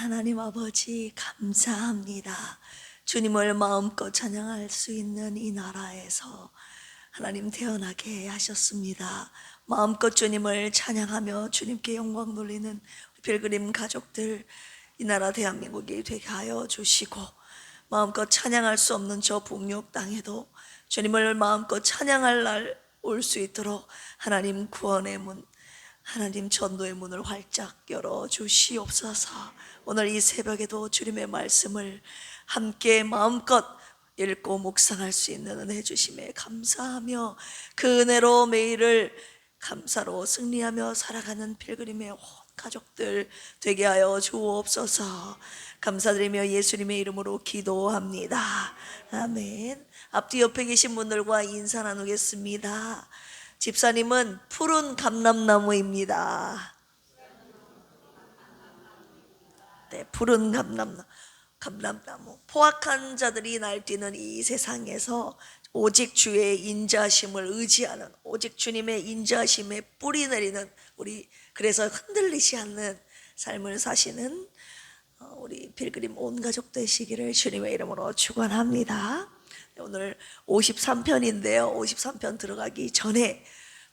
하나님 아버지 감사합니다. 주님을 마음껏 찬양할 수 있는 이 나라에서 하나님 태어나게 하셨습니다. 마음껏 주님을 찬양하며 주님께 영광 돌리는 필그림 가족들, 이 나라 대한민국이 되게 하여 주시고, 마음껏 찬양할 수 없는 저 북녘 땅에도 주님을 마음껏 찬양할 날 올 수 있도록 하나님 구원의 문, 하나님 전도의 문을 활짝 열어 주시옵소서. 오늘 이 새벽에도 주님의 말씀을 함께 마음껏 읽고 묵상할 수 있는 은혜 주심에 감사하며, 그 은혜로 매일을 감사로 승리하며 살아가는 필그림의 온 가족들 되게 하여 주옵소서. 감사드리며 예수님의 이름으로 기도합니다. 아멘. 앞뒤 옆에 계신 분들과 인사 나누겠습니다. 집사님은 푸른 감람나무입니다. 네, 푸른 감람나무. 포악한 자들이 날뛰는 이 세상에서 오직 주의 인자심을 의지하는, 오직 주님의 인자심에 뿌리 내리는 우리, 그래서 흔들리지 않는 삶을 사시는 우리 필그림 온 가족 되시기를 주님의 이름으로 축원합니다. 오늘 53편인데요 53편 들어가기 전에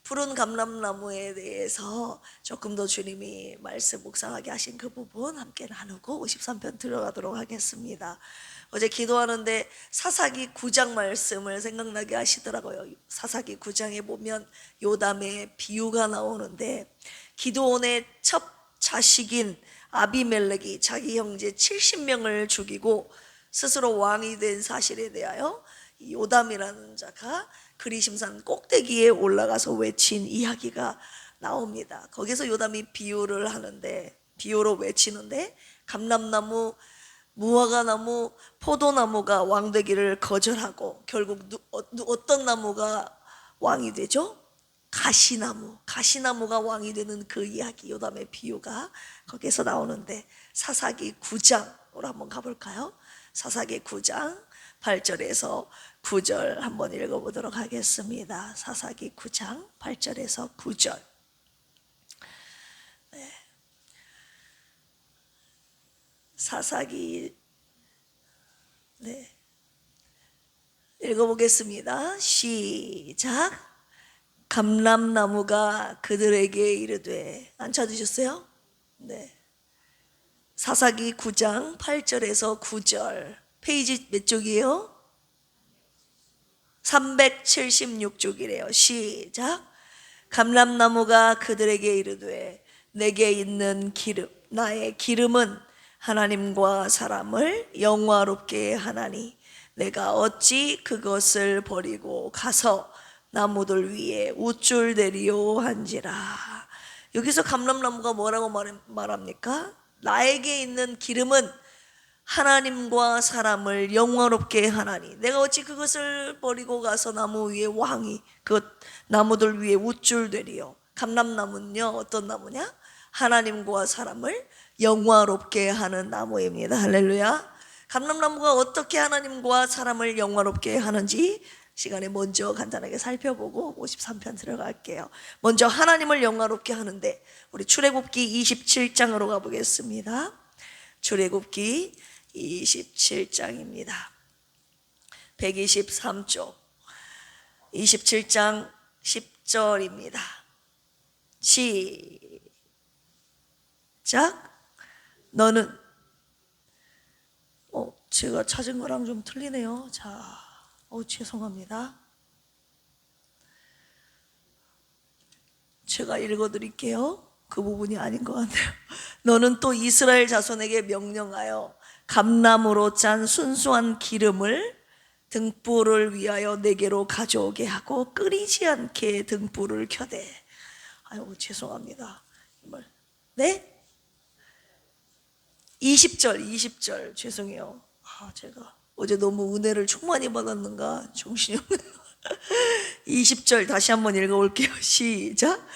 푸른 감람나무에 대해서 조금 더 주님이 말씀 묵상하게 하신 그 부분 함께 나누고 53편 들어가도록 하겠습니다. 어제 기도하는데 사사기 9장 말씀을 생각나게 하시더라고요. 사사기 9장에 보면 요담의 비유가 나오는데, 기드온의 첫 자식인 아비멜렉이 자기 형제 70명을 죽이고 스스로 왕이 된 사실에 대하여 요담이라는 자가 그리심산 꼭대기에 올라가서 외친 이야기가 나옵니다. 거기서 요담이 비유를 하는데, 비유로 외치는데, 감람나무, 무화과나무, 포도나무가 왕되기를 거절하고 결국 어떤 나무가 왕이 되죠? 가시나무가 왕이 되는 그 이야기, 요담의 비유가 거기서 나오는데, 사사기 9장으로 한번 가볼까요? 사사기 9장 8절에서 9절 한번 읽어보도록 하겠습니다. 사사기 9장 8절에서 9절. 네. 사사기, 네, 읽어보겠습니다. 시작. 감람나무가 그들에게 이르되, 안 찾으셨어요? 네. 사사기 9장 8절에서 9절. 페이지 몇 쪽이에요? 376쪽이래요. 시작. 감람나무가 그들에게 이르되, 내게 있는 기름, 나의 기름은 하나님과 사람을 영화롭게 하나니 내가 어찌 그것을 버리고 가서 나무들 위에 우쭐 내리요 한지라. 여기서 감람나무가 뭐라고 말합니까? 나에게 있는 기름은 하나님과 사람을 영화롭게 하나니 내가 어찌 그것을 버리고 가서 나무 위에 왕이 그 나무들 위에 우쭐되리요. 감람나무는요 어떤 나무냐? 하나님과 사람을 영화롭게 하는 나무입니다. 할렐루야. 감람나무가 어떻게 하나님과 사람을 영화롭게 하는지 시간에 먼저 간단하게 살펴보고 53편 들어갈게요. 먼저 하나님을 영화롭게 하는데, 우리 출애굽기 27장으로 가보겠습니다. 출애굽기 27장입니다. 123쪽 27장 10절입니다. 시작. 너는 제가 찾은 거랑 좀 틀리네요. 자, 죄송합니다. 제가 읽어드릴게요. 그 부분이 아닌 것 같아요. 너는 또 이스라엘 자손에게 명령하여 감람으로 짠 순수한 기름을 등불을 위하여 내게로 가져오게 하고 끓이지 않게 등불을 켜되. 아유, 죄송합니다. 네? 20절 죄송해요. 제가 어제 너무 은혜를 충만히 받았는가 정신이 없네요. 20절 다시 한번 읽어볼게요. 시작.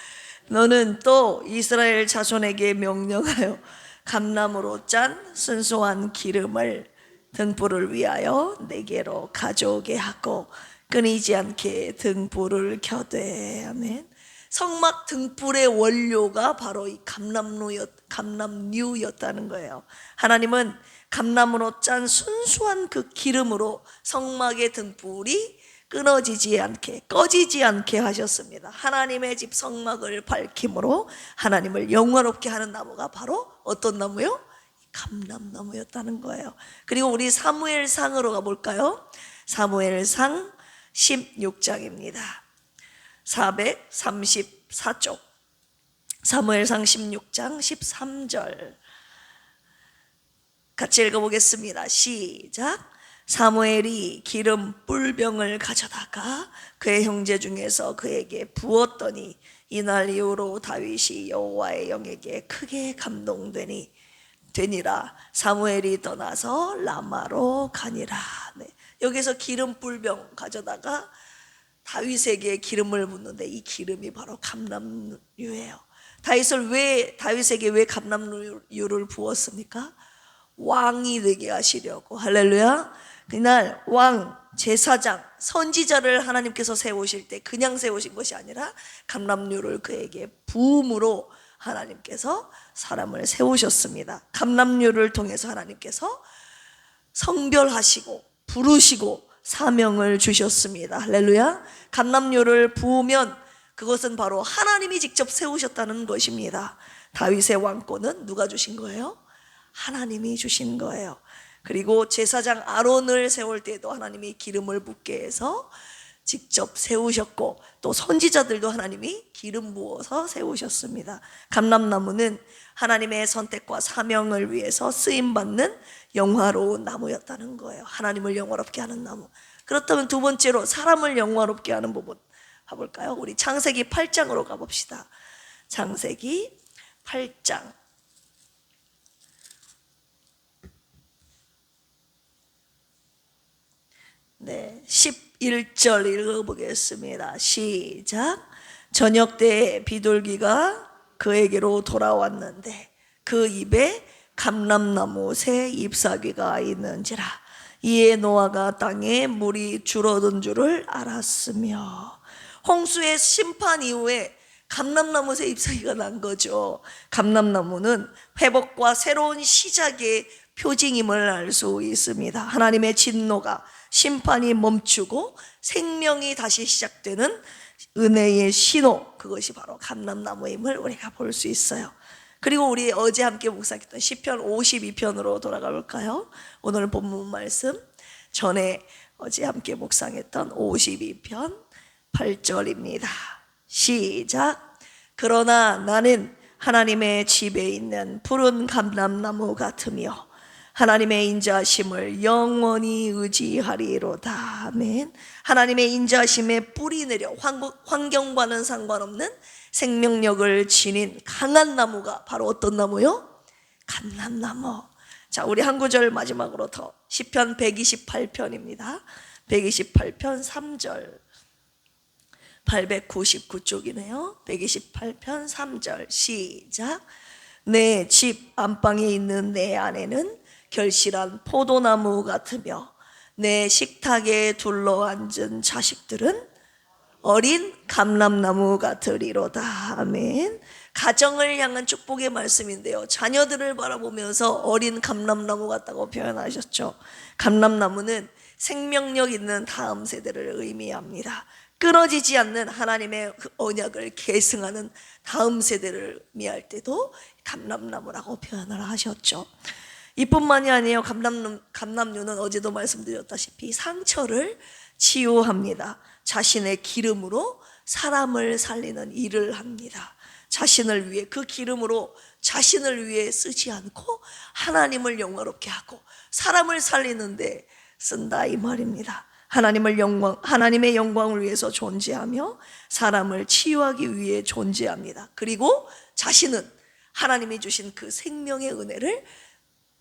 너는 또 이스라엘 자손에게 명령하여 감람으로 짠 순수한 기름을 등불을 위하여 내게로 가져오게 하고 끊이지 않게 등불을 켜되. 아멘. 성막 등불의 원료가 바로 이 감람나무였 감람류였다는 거예요. 하나님은 감람으로 짠 순수한 그 기름으로 성막의 등불이 끊어지지 않게, 꺼지지 않게 하셨습니다. 하나님의 집 성막을 밝힘으로 하나님을 영화롭게 하는 나무가 바로 어떤 나무요? 감람나무였다는 거예요. 그리고 우리 사무엘상으로 가볼까요? 사무엘상 16장입니다. 434쪽. 사무엘상 16장 13절 같이 읽어보겠습니다. 시작. 사무엘이 기름 뿔병을 가져다가 그의 형제 중에서 그에게 부었더니 이날 이후로 다윗이 여호와의 영에게 크게 되니라. 사무엘이 떠나서 라마로 가니라. 네. 여기서 기름 뿔병 가져다가 다윗에게 기름을 붓는데 이 기름이 바로 감람유예요. 다윗에게 왜 감람유를 부었습니까? 왕이 되게 하시려고. 할렐루야. 그날 왕, 제사장, 선지자를 하나님께서 세우실 때 그냥 세우신 것이 아니라 감람유를 그에게 부음으로 하나님께서 사람을 세우셨습니다. 감람유를 통해서 하나님께서 성별하시고 부르시고 사명을 주셨습니다. 할렐루야. 감람유를 부으면 그것은 바로 하나님이 직접 세우셨다는 것입니다. 다윗의 왕권은 누가 주신 거예요? 하나님이 주신 거예요. 그리고 제사장 아론을 세울 때도 하나님이 기름을 붓게 해서 직접 세우셨고, 또 선지자들도 하나님이 기름 부어서 세우셨습니다. 감람나무는 하나님의 선택과 사명을 위해서 쓰임받는 영화로운 나무였다는 거예요. 하나님을 영화롭게 하는 나무. 그렇다면 두 번째로 사람을 영화롭게 하는 부분 봐볼까요? 우리 창세기 8장으로 가봅시다. 창세기 8장 네, 11절 읽어보겠습니다. 시작. 저녁 때 비둘기가 그에게로 돌아왔는데 그 입에 감람나무 새 잎사귀가 있는지라. 이에 노아가 땅에 물이 줄어든 줄을 알았으며. 홍수의 심판 이후에 감람나무 새 잎사귀가 난 거죠. 감람나무는 회복과 새로운 시작의 표징임을 알 수 있습니다. 하나님의 진노가, 심판이 멈추고 생명이 다시 시작되는 은혜의 신호, 그것이 바로 감람나무임을 우리가 볼 수 있어요. 그리고 우리 어제 함께 묵상했던 시편 52편으로 돌아가 볼까요? 오늘 본문 말씀 전에 어제 함께 묵상했던 52편 8절입니다. 시작. 그러나 나는 하나님의 집에 있는 푸른 감람나무 같으며 하나님의 인자하심을 영원히 의지하리로다. 아멘. 하나님의 인자하심에 뿌리 내려 환경과는 상관없는 생명력을 지닌 강한 나무가 바로 어떤 나무요? 감람나무. 자, 우리 한 구절 마지막으로 더. 시편 128편입니다. 128편 3절. 899쪽이네요. 128편 3절 시작. 내 집 안방에 있는 내 아내는 결실한 포도나무 같으며 내 식탁에 둘러앉은 자식들은 어린 감람나무 같으리로다. 아멘. 가정을 향한 축복의 말씀인데요, 자녀들을 바라보면서 어린 감람나무 같다고 표현하셨죠. 감람나무는 생명력 있는 다음 세대를 의미합니다. 끊어지지 않는 하나님의 언약을 계승하는 다음 세대를 의미할 때도 감람나무라고 표현을 하셨죠. 이뿐만이 아니에요. 감람류는 어제도 말씀드렸다시피 상처를 치유합니다. 자신의 기름으로 사람을 살리는 일을 합니다. 자신을 위해, 그 기름으로 자신을 위해 쓰지 않고 하나님을 영화롭게 하고 사람을 살리는데 쓴다, 이 말입니다. 하나님의 영광을 위해서 존재하며 사람을 치유하기 위해 존재합니다. 그리고 자신은 하나님이 주신 그 생명의 은혜를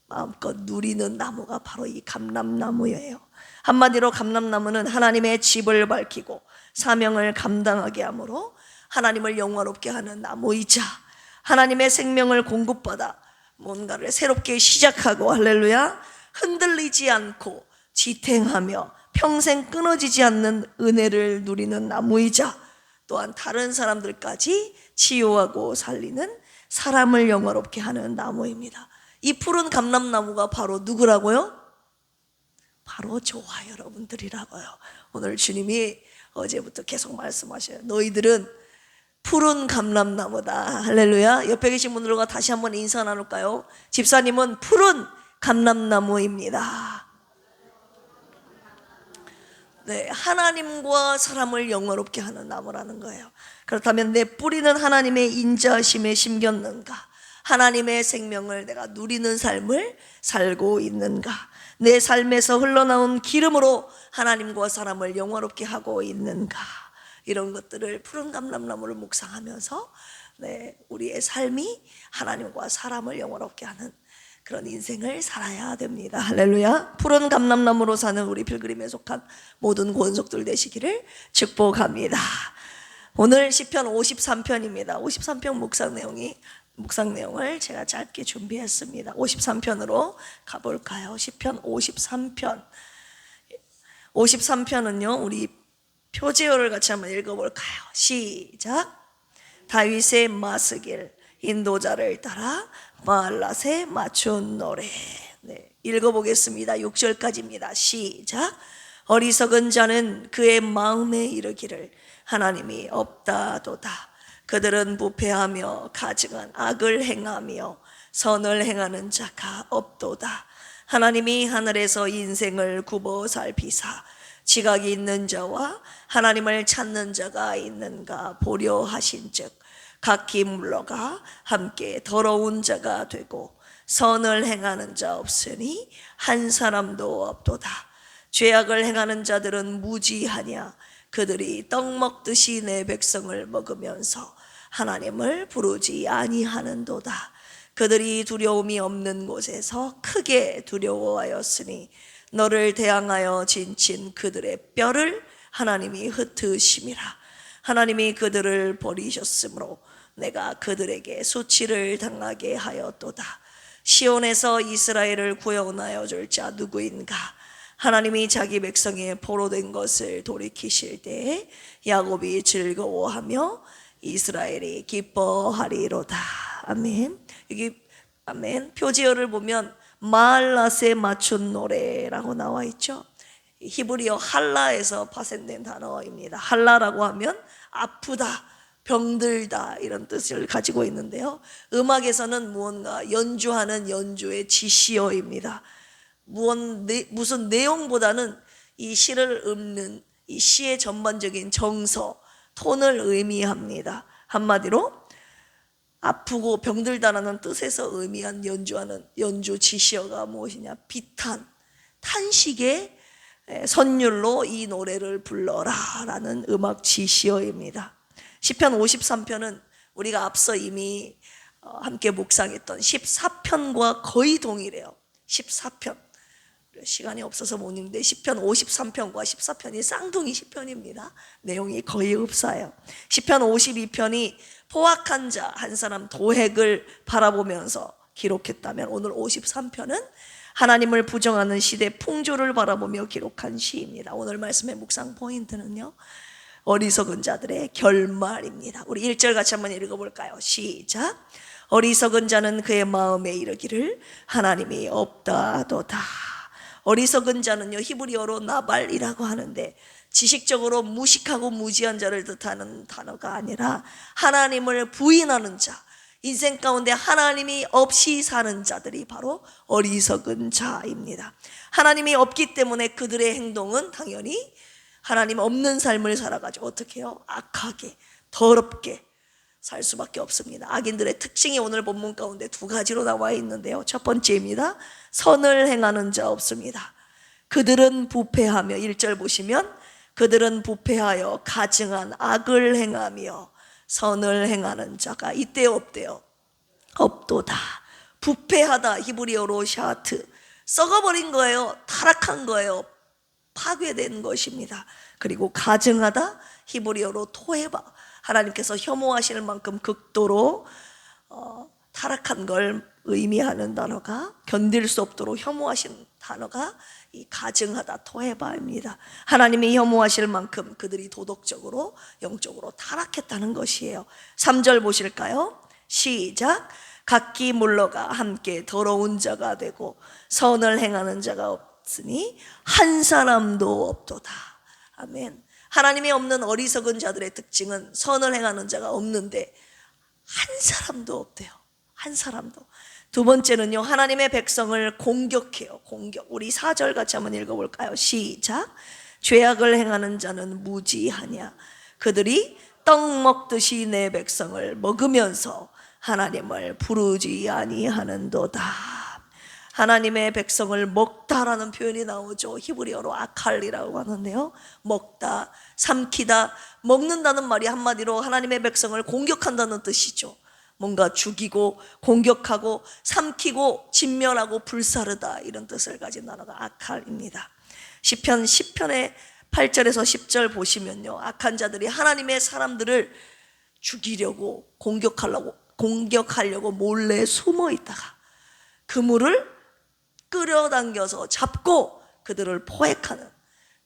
마음껏 누리는 나무가 바로 이 감람나무예요. 한마디로 감람나무는 하나님의 집을 밝히고 사명을 감당하게 하므로 하나님을 영화롭게 하는 나무이자 하나님의 생명을 공급받아 뭔가를 새롭게 시작하고, 할렐루야, 흔들리지 않고 지탱하며 평생 끊어지지 않는 은혜를 누리는 나무이자 또한 다른 사람들까지 치유하고 살리는 사람을 영화롭게 하는 나무입니다. 이 푸른 감람나무가 바로 누구라고요? 바로 저와 여러분들이라고요. 오늘 주님이 어제부터 계속 말씀하셔요. 너희들은 푸른 감람나무다. 할렐루야. 옆에 계신 분들과 다시 한번 인사 나눌까요? 집사님은 푸른 감람나무입니다. 네, 하나님과 사람을 영화롭게 하는 나무라는 거예요. 그렇다면 내 뿌리는 하나님의 인자하심에 심겼는가? 하나님의 생명을 내가 누리는 삶을 살고 있는가? 내 삶에서 흘러나온 기름으로 하나님과 사람을 영화롭게 하고 있는가? 이런 것들을 푸른 감람나무를 묵상하면서 우리의 삶이 하나님과 사람을 영화롭게 하는 그런 인생을 살아야 됩니다. 할렐루야. 푸른 감람나무로 사는 우리 필그림에 속한 모든 권속들 되시기를 축복합니다. 오늘 시편 53편입니다 53편 묵상 내용을 제가 짧게 준비했습니다. 53편으로 가볼까요? 시편 53편 53편은요 우리 표제어를 같이 한번 읽어볼까요? 시작. 다윗의 마스길 인도자를 따라 마알랏에 맞춘 노래. 읽어보겠습니다. 6절까지입니다. 시작. 어리석은 자는 그의 마음에 이르기를 하나님이 없다도다. 그들은 부패하며 가증한 악을 행하며 선을 행하는 자가 없도다. 하나님이 하늘에서 인생을 굽어 살피사 지각이 있는 자와 하나님을 찾는 자가 있는가 보려 하신즉 각기 물러가 함께 더러운 자가 되고 선을 행하는 자 없으니 한 사람도 없도다. 죄악을 행하는 자들은 무지하냐. 그들이 떡 먹듯이 내 백성을 먹으면서 하나님을 부르지 아니하는도다. 그들이 두려움이 없는 곳에서 크게 두려워하였으니 너를 대항하여 진친 그들의 뼈를 하나님이 흩으심이라. 하나님이 그들을 버리셨으므로 내가 그들에게 수치를 당하게 하였도다. 시온에서 이스라엘을 구원하여 줄 자 누구인가? 하나님이 자기 백성의 포로된 것을 돌이키실 때에 야곱이 즐거워하며 이스라엘이 기뻐하리로다. 아멘. 여기 아멘. 표지어를 보면 마알랏에 맞춘 노래라고 나와 있죠. 히브리어 할라에서 파생된 단어입니다. 할라라고 하면 아프다, 병들다 이런 뜻을 가지고 있는데요. 음악에서는 무언가 연주하는 연주의 지시어입니다. 무슨 내용보다는 이 시를 읊는 이 시의 전반적인 정서, 톤을 의미합니다. 한마디로 아프고 병들다라는 뜻에서 의미한 연주하는 연주 지시어가 무엇이냐? 비탄, 탄식의 선율로 이 노래를 불러라 라는 음악 지시어입니다. 시편 53편은 우리가 앞서 이미 함께 묵상했던 14편과 거의 동일해요. 14편 시간이 없어서 못 읽는데 시편 53편과 14편이 쌍둥이 시편입니다. 내용이 거의 흡사해요. 시편 52편이 포악한 자 한 사람 도획을 바라보면서 기록했다면 오늘 53편은 하나님을 부정하는 시대 풍조를 바라보며 기록한 시입니다. 오늘 말씀의 묵상 포인트는요 어리석은 자들의 결말입니다. 우리 1절 같이 한번 읽어볼까요? 시작. 어리석은 자는 그의 마음에 이르기를 하나님이 없다도다. 어리석은 자는요 히브리어로 나발이라고 하는데 지식적으로 무식하고 무지한 자를 뜻하는 단어가 아니라 하나님을 부인하는 자, 인생 가운데 하나님이 없이 사는 자들이 바로 어리석은 자입니다. 하나님이 없기 때문에 그들의 행동은 당연히 하나님 없는 삶을 살아가지고 어떻게 해요? 악하게, 더럽게 살 수밖에 없습니다. 악인들의 특징이 오늘 본문 가운데 두 가지로 나와 있는데요. 첫 번째입니다. 선을 행하는 자 없습니다. 그들은 부패하며 1절 보시면 그들은 부패하여 가증한 악을 행하며 선을 행하는 자가 이때 없대요. 없도다. 부패하다 히브리어로 샤트, 썩어버린 거예요. 타락한 거예요. 파괴된 것입니다. 그리고 가증하다 히브리어로 토해바, 하나님께서 혐오하실 만큼 극도로 타락한 걸 의미하는 단어가, 견딜 수 없도록 혐오하신 단어가 이 가증하다 토해바입니다. 하나님이 혐오하실 만큼 그들이 도덕적으로 영적으로 타락했다는 것이에요. 3절 보실까요? 시작. 각기 물러가 함께 더러운 자가 되고 선을 행하는 자가 없으니 한 사람도 없도다. 아멘. 하나님이 없는 어리석은 자들의 특징은 선을 행하는 자가 없는데 한 사람도 없대요. 한 사람도. 두 번째는요, 하나님의 백성을 공격해요. 공격. 우리 4절 같이 한번 읽어볼까요? 시작. 죄악을 행하는 자는 무지하냐. 그들이 떡 먹듯이 내 백성을 먹으면서 하나님을 부르지 아니하는도다. 하나님의 백성을 먹다라는 표현이 나오죠. 히브리어로 아칼리라고 하는데요, 먹다, 삼키다, 먹는다는 말이 한마디로 하나님의 백성을 공격한다는 뜻이죠. 뭔가 죽이고 공격하고 삼키고 진멸하고 불사르다, 이런 뜻을 가진 단어가 아칼입니다. 시편 10편의 8절에서 10절 보시면요, 악한 자들이 하나님의 사람들을 죽이려고 공격하려고 몰래 숨어 있다가 그물을 끌어당겨서 잡고 그들을 포획하는,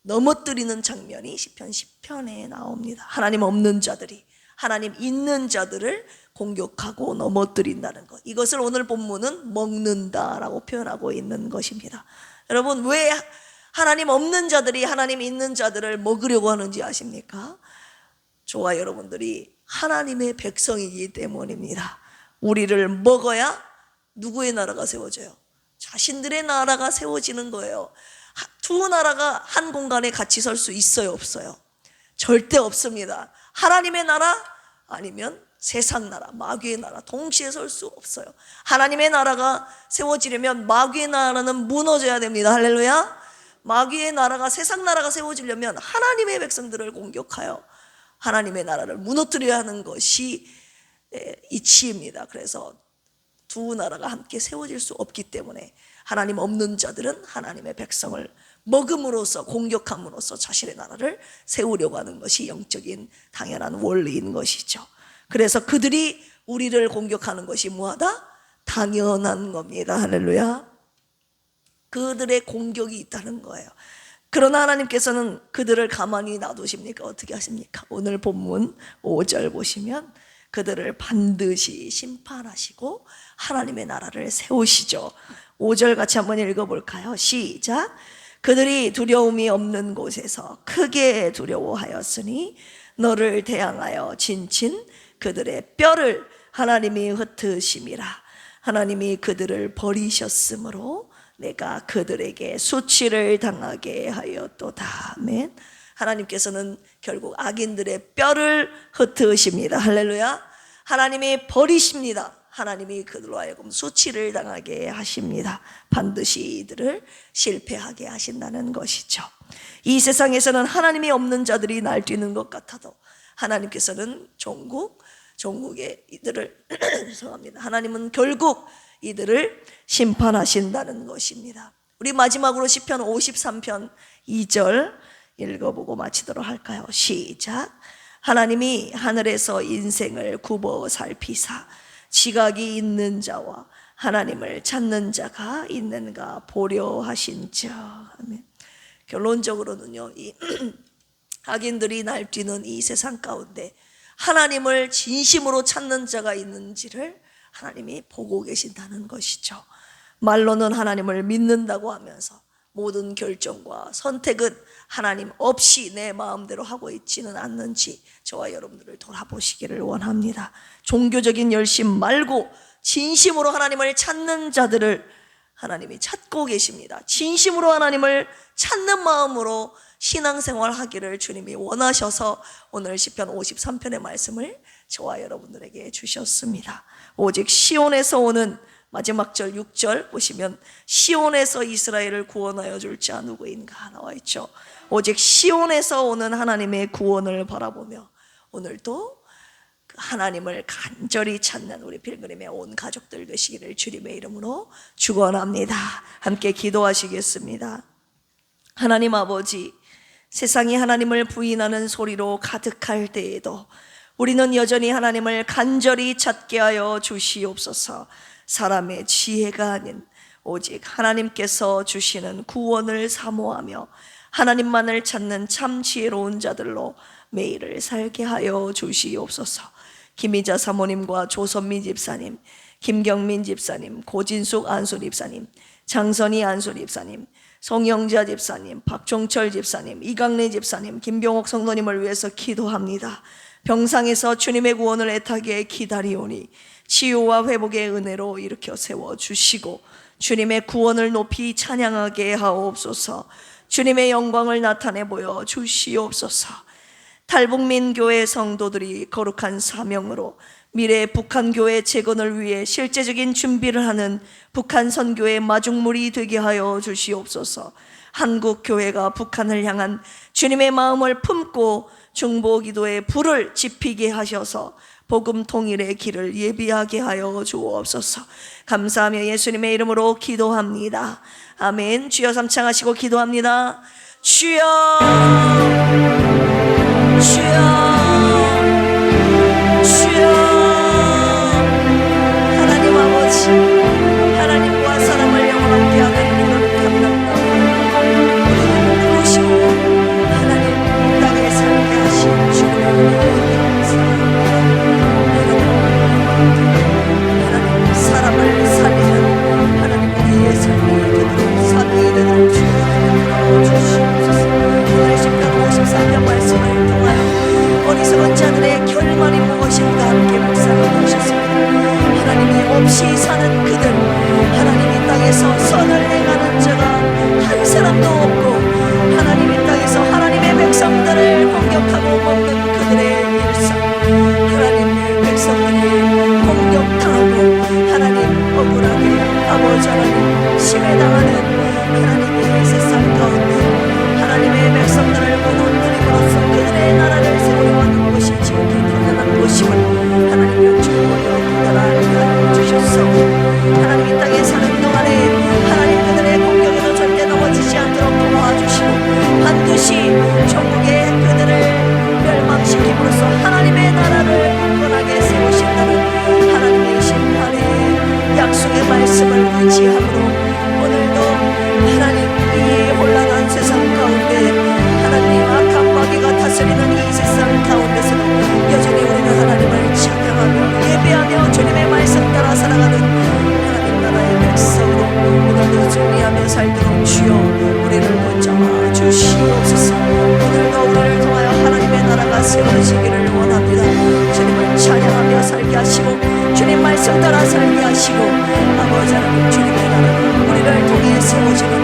넘어뜨리는 장면이 시편 10편에 나옵니다. 하나님 없는 자들이 하나님 있는 자들을 공격하고 넘어뜨린다는 것, 이것을 오늘 본문은 먹는다라고 표현하고 있는 것입니다. 여러분, 왜 하나님 없는 자들이 하나님 있는 자들을 먹으려고 하는지 아십니까? 저와 여러분들이 하나님의 백성이기 때문입니다. 우리를 먹어야 누구의 나라가 세워져요? 자신들의 나라가 세워지는 거예요. 두 나라가 한 공간에 같이 설 수 있어요, 없어요? 절대 없습니다. 하나님의 나라 아니면 세상 나라, 마귀의 나라 동시에 설 수 없어요. 하나님의 나라가 세워지려면 마귀의 나라는 무너져야 됩니다. 할렐루야. 마귀의 나라가, 세상 나라가 세워지려면 하나님의 백성들을 공격하여 하나님의 나라를 무너뜨려야 하는 것이 이치입니다. 그래서 두 나라가 함께 세워질 수 없기 때문에 하나님 없는 자들은 하나님의 백성을 먹음으로써, 공격함으로써 자신의 나라를 세우려고 하는 것이 영적인 당연한 원리인 것이죠. 그래서 그들이 우리를 공격하는 것이 뭐하다? 당연한 겁니다. 할렐루야. 그들의 공격이 있다는 거예요. 그러나 하나님께서는 그들을 가만히 놔두십니까? 어떻게 하십니까? 오늘 본문 5절 보시면 그들을 반드시 심판하시고 하나님의 나라를 세우시죠. 5절 같이 한번 읽어볼까요? 시작. 그들이 두려움이 없는 곳에서 크게 두려워하였으니 너를 대항하여 진친 그들의 뼈를 하나님이 흩으심이라. 하나님이 그들을 버리셨으므로 내가 그들에게 수치를 당하게 하였도다. 아멘. 하나님께서는 결국 악인들의 뼈를 흩으십니다. 할렐루야. 하나님이 버리십니다. 하나님이 그들로 하여금 수치를 당하게 하십니다. 반드시 이들을 실패하게 하신다는 것이죠. 이 세상에서는 하나님이 없는 자들이 날뛰는 것 같아도 하나님께서는 종국에 이들을 죄송합니다. 하나님은 결국 이들을 심판하신다는 것입니다. 우리 마지막으로 시편 53편 2절 읽어보고 마치도록 할까요? 시작. 하나님이 하늘에서 인생을 굽어 살피사 지각이 있는 자와 하나님을 찾는 자가 있는가 보려 하신즉. 결론적으로는요, 이 악인들이 날뛰는 이 세상 가운데 하나님을 진심으로 찾는 자가 있는지를 하나님이 보고 계신다는 것이죠. 말로는 하나님을 믿는다고 하면서 모든 결정과 선택은 하나님 없이 내 마음대로 하고 있지는 않는지 저와 여러분들을 돌아보시기를 원합니다. 종교적인 열심 말고 진심으로 하나님을 찾는 자들을 하나님이 찾고 계십니다. 진심으로 하나님을 찾는 마음으로 신앙생활 하기를 주님이 원하셔서 오늘 시편 53편의 말씀을 저와 여러분들에게 주셨습니다. 오직 시온에서 오는 마지막 절 6절 보시면 시온에서 이스라엘을 구원하여 줄 자 누구인가 나와 있죠. 오직 시온에서 오는 하나님의 구원을 바라보며 오늘도 하나님을 간절히 찾는 우리 필그림의 온 가족들 되시기를 주님의 이름으로 축원합니다. 함께 기도하시겠습니다. 하나님 아버지, 세상이 하나님을 부인하는 소리로 가득할 때에도 우리는 여전히 하나님을 간절히 찾게 하여 주시옵소서. 사람의 지혜가 아닌 오직 하나님께서 주시는 구원을 사모하며 하나님만을 찾는 참 지혜로운 자들로 매일을 살게 하여 주시옵소서. 김희자 사모님과 조선미 집사님, 김경민 집사님, 고진숙 안수 집사님, 장선희 안수 집사님, 송영자 집사님, 박종철 집사님, 이강래 집사님, 김병옥 성도님을 위해서 기도합니다. 병상에서 주님의 구원을 애타게 기다리오니 치유와 회복의 은혜로 일으켜 세워주시고 주님의 구원을 높이 찬양하게 하옵소서. 주님의 영광을 나타내 보여 주시옵소서. 탈북민 교회 성도들이 거룩한 사명으로 미래 북한 교회 재건을 위해 실제적인 준비를 하는 북한 선교의 마중물이 되게 하여 주시옵소서. 한국 교회가 북한을 향한 주님의 마음을 품고 중보 기도의 불을 지피게 하셔서 복음 통일의 길을 예비하게 하여 주옵소서. 감사하며 예수님의 이름으로 기도합니다. 아멘. 주여 삼창하시고 기도합니다. 주여, 주여, 주여. 하나님 아버지, 하나님과 사람을 영원하게 하는 이런 감당하고 우리를 부르시고 하나님 땅에 살게 하신 주님의 은혜에 감사합니다. 하나님 사람을 살리는 하나님 우리의 삶이 되도록 삶이 되도록 주여 하나님 주시옵소서. 오늘 10편 53편 말씀을 통하여 어리석은 자들의 결말이 무엇인가 함께 묵상해 주셨습니다. 하나님이 없이 사는 그들, 하나님 이 땅에서 선을 행하는 자가 한 사람도 없고 하나님 이 땅에서 하나님의 백성들을 공격하고 먹는 그들의 일상, 하나님의 백성들이 공격당하고 하나님 억울하게 아버지 하나님 심해당하는 하나님의 세상 가운데 하나님의 백성들을 무너뜨림으로써 그들의 나라를 세우려 하는 것이 지극히 가난한 것임을 하나님 영주보여 그들 알게 하여 주셨사오니 하나님 이 땅에 사는 동안에 하나님 그들의 공격에도 절대 넘어지지 않도록 도와주시고 반드시 천국의 그들을 멸망시킴으로써 하나님의 나라를 굳건하게 세우신다는 하나님의 심판의 약속의 말씀을 의지함으로 오늘도 하나님 이 혼란한 세상 가운데 하나님 악한 마귀가 다스리는 이 세상 가운데서도 여전히 우리는 하나님을 찬양하며 예배하며 주님의 말씀 따라 살아가는 하나님 나라의 백성으로 오늘도 승리하며 살도록 주여 우리를 붙잡아 주시옵소서. 오늘도 우리를 통하여 하나님의 나라가 세워지기를 원합니다. 주님을 찬양하며 살게 하시고 주님 말씀 따라 살게 하시고 아버지 하나님 주님의 나라가 우리를 통해 세워지는